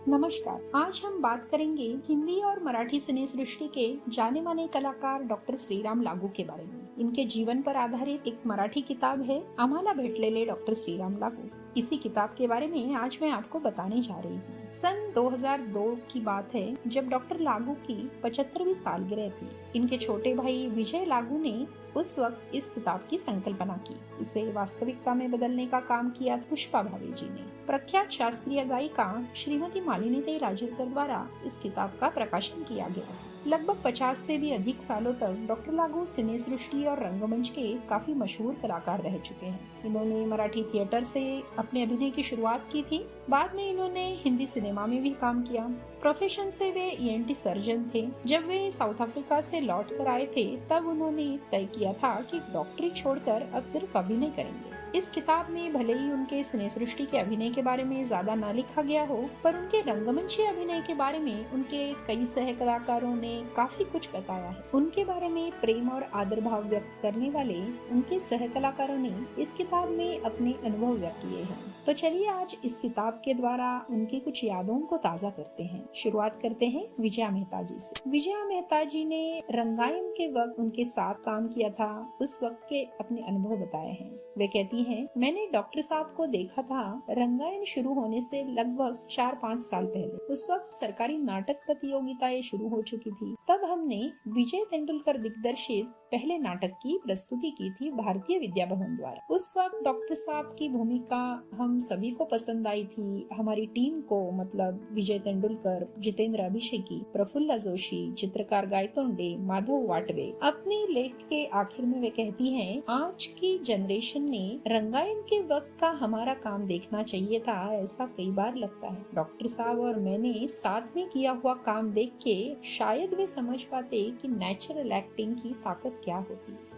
नमस्कार। आज हम बात करेंगे हिंदी और मराठी सिने सृष्टि के जाने माने कलाकार डॉक्टर श्रीराम लागू के बारे में। इनके जीवन पर आधारित एक मराठी किताब है आम्हाला भेटलेले डॉक्टर श्रीराम लागू। इसी किताब के बारे में आज मैं आपको बताने जा रही हूँ। सन 2002 की बात है जब डॉक्टर लागू की 75वीं सालगिरह थी। इनके छोटे भाई विजय लागू ने उस वक्त इस किताब की संकल्पना की। इसे वास्तविकता में बदलने का काम किया पुष्पा भावे जी ने। प्रख्यात शास्त्रीय गायिका श्रीमती मालिनी राजरकर द्वारा इस किताब का प्रकाशन किया गया। लगभग 50 से भी अधिक सालों तक डॉक्टर लागू सिने सृष्टि और रंगमंच के काफी मशहूर कलाकार रह चुके हैं। इन्होंने मराठी थिएटर से अपने अभिनय की शुरुआत की थी। बाद में इन्होंने हिंदी सिनेमा में भी काम किया। प्रोफेशन से वे ईएनटी सर्जन थे। जब वे साउथ अफ्रीका से लौट कर आए थे तब उन्होंने तय किया था कि डॉक्टरी छोड़कर अब सिर्फ अभिनय करेंगे। इस किताब में भले ही उनके सिने सृष्टि के अभिनय के बारे में ज्यादा न लिखा गया हो, पर उनके रंगमंची अभिनय के बारे में उनके कई सह कलाकारों ने काफी कुछ बताया है। उनके बारे में प्रेम और आदर भाव व्यक्त करने वाले उनके सह कलाकारों ने इस किताब में अपने अनुभव व्यक्त किए हैं। तो चलिए आज इस किताब के द्वारा उनकी कुछ यादों को ताज़ा करते हैं। शुरुआत करते हैं विजया मेहता जी से। विजया मेहता जी ने रंगायन के वक्त उनके साथ काम किया था, उस वक्त के अपने अनुभव बताए हैं। वे कहती हैं, मैंने डॉक्टर साहब को देखा था रंगायन शुरू होने से लगभग 4-5 साल पहले। उस वक्त सरकारी नाटक प्रतियोगिताएं शुरू हो चुकी थी। तब हमने विजय तेंदुलकर दिग्दर्शित पहले नाटक की प्रस्तुति की थी भारतीय विद्या भवन द्वारा। उस वक्त डॉक्टर साहब की भूमिका हम सभी को पसंद आई थी। हमारी टीम को, मतलब विजय तेंदुलकर, जितेंद्र अभिषेकी, प्रफुल्ल जोशी, चित्रकार गायतोंडे, माधव वाटवे। अपने लेख के आखिर में वे कहती हैं, आज की जनरेशन ने रंगायन के वक्त का हमारा काम देखना चाहिए था, ऐसा कई बार लगता है। डॉक्टर साहब और मैंने साथ में किया हुआ काम देख के शायद वे समझ पाते कि नेचुरल एक्टिंग की ताकत क्या होती है।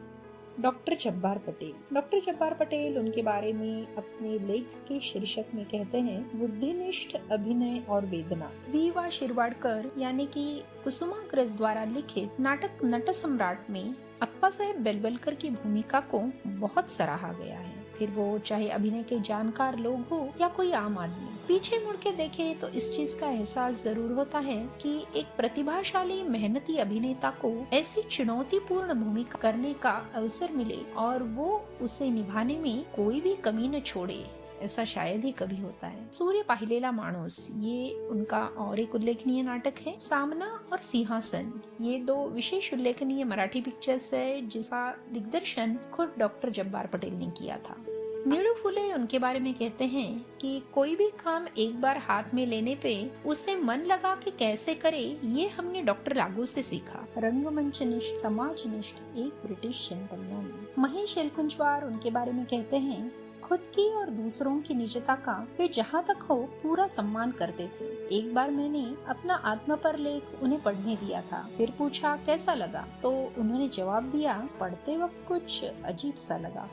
डॉक्टर जब्बार पटेल। डॉक्टर जब्बार पटेल उनके बारे में अपने लेख के शीर्षक में कहते हैं, बुद्धिनिष्ठ अभिनय और वेदना। वी.वा. शिरवाडकर यानी कि कुसुमाग्रज द्वारा लिखित नाटक नट सम्राट में अप्पा साहेब बेलवलकर की भूमिका को बहुत सराहा गया है। फिर वो चाहे अभिनय के जानकार लोग हो या कोई आम आदमी। पीछे मुड़ के देखे तो इस चीज का एहसास जरूर होता है कि एक प्रतिभाशाली मेहनती अभिनेता को ऐसी चुनौतीपूर्ण भूमिका करने का अवसर मिले और वो उसे निभाने में कोई भी कमी न छोड़े, ऐसा शायद ही कभी होता है। सूर्य पाहिलेला माणूस, ये उनका और एक उल्लेखनीय नाटक है। सामना और सिंहासन, ये दो विशेष उल्लेखनीय मराठी पिक्चर्स है जिसका दिग्दर्शन खुद डॉक्टर जब्बार पटेल ने किया था। नीलू फुले उनके बारे में कहते हैं कि कोई भी काम एक बार हाथ में लेने पे उसे मन लगा कि कैसे करे, ये हमने डॉक्टर लागू से सीखा। रंगमंचनिष्ठ, समाजनिष्ठ, एक ब्रिटिश जेंटलमैन। महेश एलकुंचवार उनके बारे में कहते हैं, खुद की और दूसरों की निजता का वे जहाँ तक हो पूरा सम्मान करते थे। एक बार मैंने अपना आत्मा पर लेख उन्हें पढ़ने दिया था। फिर पूछा कैसा लगा, तो उन्होंने जवाब दिया, पढ़ते वक्त कुछ अजीब सा लगा।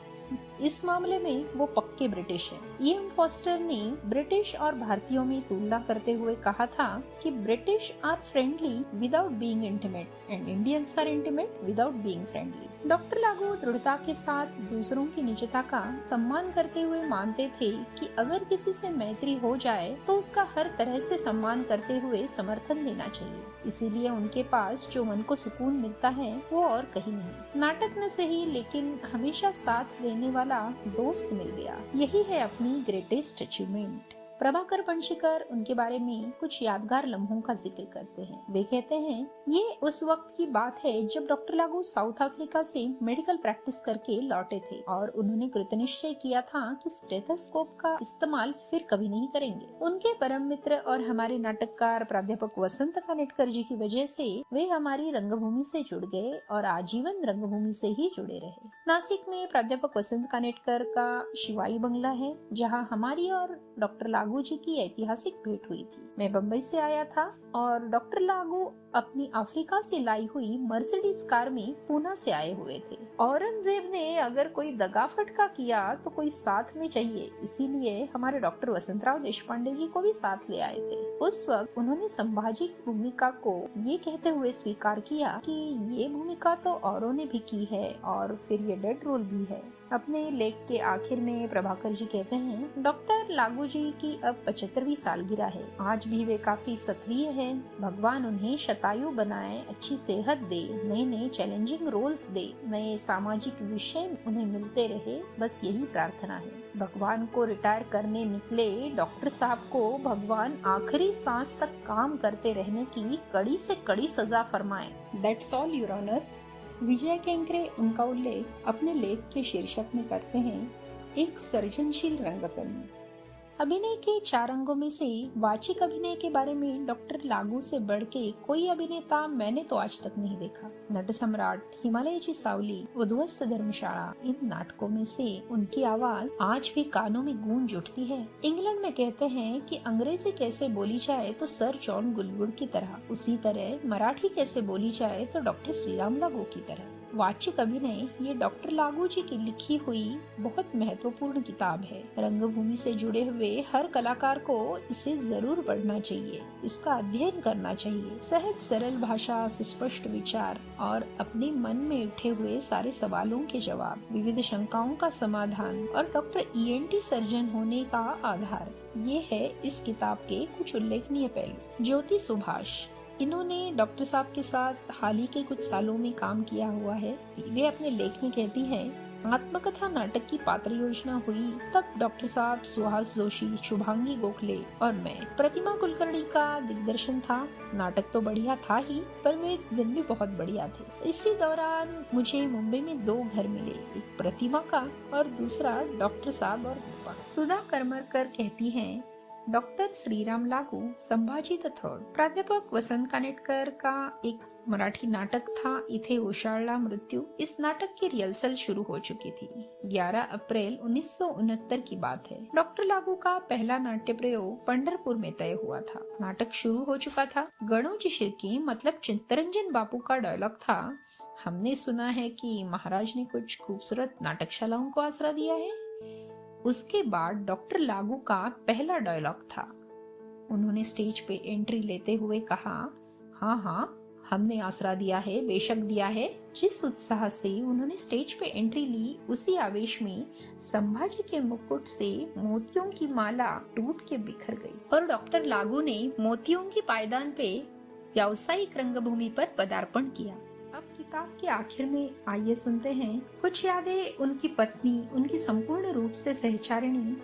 इस मामले में वो पक्के ब्रिटिश हैं। E.M. फॉस्टर ने ब्रिटिश और भारतीयों में तुलना करते हुए कहा था कि British are friendly without being intimate and Indians are intimate without being friendly. Doctor लागू दृढ़ता के साथ दूसरों की निजता का सम्मान करते हुए मानते थे कि अगर किसी से मैत्री हो जाए तो उसका हर तरह से सम्मान करते हुए समर्थन देना चाहिए। इसीलिए उनके पास जो मन को सुकून मिलता है वो और कहीं नहीं। नाटक न सही लेकिन हमेशा साथ देने वाला दोस्त मिल गया, यही है अपनी ग्रेटेस्ट अचीवमेंट। प्रभाकर पंशीकर उनके बारे में कुछ यादगार लम्हों का जिक्र करते हैं। वे कहते हैं, ये उस वक्त की बात है जब डॉक्टर लागू साउथ अफ्रीका से मेडिकल प्रैक्टिस करके लौटे थे और उन्होंने कृतनिश्चय किया था कि स्टेथोस्कोप का इस्तेमाल फिर कभी नहीं करेंगे। उनके परम मित्र और हमारे नाटककार प्राध्यापक वसंत कानेटकर जी की वजह से वे हमारी रंगभूमि से जुड़ गए और आजीवन रंगभूमि से ही जुड़े रहे। नासिक में प्राध्यापक वसंत कानेटकर का शिवाई बंगला है, जहाँ हमारी और डॉक्टर लागू जी की ऐतिहासिक भेंट हुई थी। मैं बम्बई से आया था और डॉक्टर लागू अपनी अफ्रीका से लाई हुई मर्सिडीज कार में पूना से आए हुए थे। औरंगजेब ने अगर कोई दगा फटका किया तो कोई साथ में चाहिए, इसीलिए हमारे डॉक्टर वसंतराव देशपांडे जी को भी साथ ले आए थे। उस वक्त उन्होंने संभाजी की भूमिका को ये कहते हुए स्वीकार किया कि ये भूमिका तो औरों ने भी की है और फिर ये डेड रोल भी है। अपने लेख के आखिर में प्रभाकर जी कहते हैं, डॉक्टर लागू जी की अब 75वीं सालगिरह है। आज भी वे काफी सक्रिय हैं। भगवान उन्हें शतायु बनाए, अच्छी सेहत दे, नए नए चैलेंजिंग रोल्स दे, नए सामाजिक विषय उन्हें मिलते रहे, बस यही प्रार्थना है। भगवान को रिटायर करने निकले डॉक्टर साहब को भगवान आखिरी सांस तक काम करते रहने की कड़ी से कड़ी सजा फरमाए। That's all your honour. Vijay Kenkre उनका उल्लेख अपने लेख के शीर्षक में करते हैं, एक सर्जनशील रंगकर्मी। अभिनय के 4 अंगों में से वाचिक अभिनय के बारे में डॉक्टर लागू से बढ़ के कोई अभिनेता मैंने तो आज तक नहीं देखा। नट सम्राट, हिमालय की सावली, उद्वस्त धर्मशाला, इन नाटकों में से उनकी आवाज आज भी कानों में गूंज उठती है। इंग्लैंड में कहते हैं कि अंग्रेजी कैसे बोली जाए तो सर जॉन गुलवुड की तरह, उसी तरह मराठी कैसे बोली जाए तो डॉक्टर श्रीराम लागू की तरह। वाचिक अभिनय ये डॉक्टर लागू जी की लिखी हुई बहुत महत्वपूर्ण किताब है। रंगभूमि से जुड़े हुए हर कलाकार को इसे जरूर पढ़ना चाहिए, इसका अध्ययन करना चाहिए। सहज सरल भाषा, सुस्पष्ट विचार और अपने मन में उठे हुए सारे सवालों के जवाब, विविध शंकाओं का समाधान और डॉक्टर ENT सर्जन होने का आधार, ये है इस किताब के कुछ उल्लेखनीय पहलू। ज्योति सुभाष, इन्होंने डॉक्टर साहब के साथ हाल ही के कुछ सालों में काम किया हुआ है। वे अपने लेख में कहती हैं, आत्मकथा नाटक की पात्र योजना हुई तब डॉक्टर साहब, सुहास जोशी, शुभांगी गोखले और मैं। प्रतिमा कुलकर्णी का दिग्दर्शन था। नाटक तो बढ़िया था ही, पर वे दिन भी बहुत बढ़िया थे। इसी दौरान मुझे मुंबई में 2 घर मिले, एक प्रतिमा का और दूसरा डॉक्टर साहब और दीपा। सुधा करमरकर कहती हैं, डॉक्टर श्रीराम लागू, संभाजी द थर्ड। प्राध्यापक वसंत कानेटकर का एक मराठी नाटक था, इथे उशाळला मृत्यू। इस नाटक की रिहर्सल शुरू हो चुकी थी। 11 अप्रैल 1969 की बात है। डॉक्टर लागू का पहला नाट्य प्रयोग पंढरपुर में तय हुआ था। नाटक शुरू हो चुका था। गणों जी शिर्के मतलब चित्तरंजन बापू का डायलॉग था, हमने सुना है कि महाराज ने कुछ खूबसूरत नाटकशालाओं को आसरा दिया है। उसके बाद डॉक्टर लागू का पहला डायलॉग था। उन्होंने स्टेज पे एंट्री लेते हुए कहा, हाँ हाँ हमने आसरा दिया है, बेशक दिया है। जिस उत्साह से उन्होंने स्टेज पे एंट्री ली, उसी आवेश में संभाजी के मुकुट से मोतियों की माला टूट के बिखर गई और डॉक्टर लागू ने मोतियों की पायदान पे व्यावसायिक रंगभूमि पर पदार्पण किया। अब किताब के आखिर में आइए सुनते हैं कुछ यादें उनकी पत्नी, उनकी संपूर्ण रूप से सहचारिणी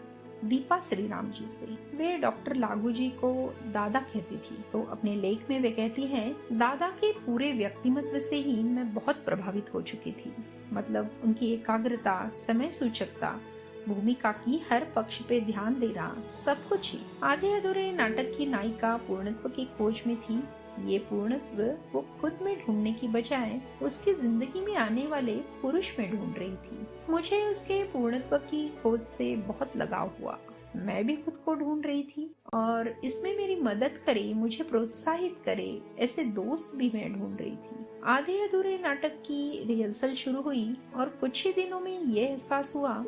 दीपा श्रीराम जी से। वे डॉक्टर लागू जी को दादा कहती थी, तो अपने लेख में वे कहती हैं, दादा के पूरे व्यक्तिमत्व से ही मैं बहुत प्रभावित हो चुकी थी। मतलब उनकी एकाग्रता, समय सूचकता, भूमिका की हर पक्ष पे ध्यान देना, सब कुछ ही। आधे अधूरे नाटक की नायिका पूर्णत्व की खोज में थी। ये पूर्णत्व वो खुद में ढूंढने की बजाय उसकी जिंदगी में आने वाले पुरुष में ढूंढ रही थी। मुझे उसके पूर्णत्व की खोज से बहुत लगाव हुआ। मैं भी खुद को ढूंढ रही थी और इसमें मेरी मदद करे, मुझे प्रोत्साहित करे, ऐसे दोस्त भी मैं ढूंढ रही थी। आधे अधूरे नाटक की रिहर्सल शुरू हुई और कुछ ही दिनों में ये एहसास हुआ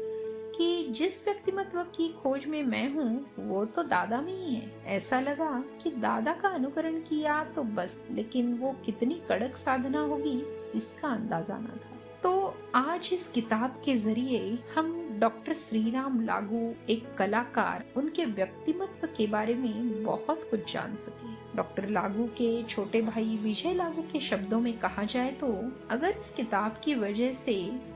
कि जिस व्यक्तिमत्व की खोज में मैं हूँ वो तो दादा में ही है। ऐसा लगा कि दादा का अनुकरण किया तो बस, लेकिन वो कितनी कड़क साधना होगी इसका अंदाजा न था। तो आज इस किताब के जरिए हम डॉक्टर श्रीराम लागू, एक कलाकार, उनके व्यक्तिमत्व के बारे में बहुत कुछ जान सके। डॉक्टर लागू के छोटे भाई विजय लागू के शब्दों में कहा जाए तो, अगर इस किताब की वजह से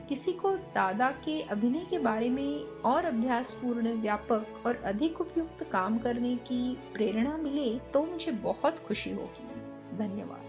किसी को दादा के अभिनय के बारे में और अभ्यासपूर्ण, व्यापक और अधिक उपयुक्त काम करने की प्रेरणा मिले तो मुझे बहुत खुशी होगी। धन्यवाद।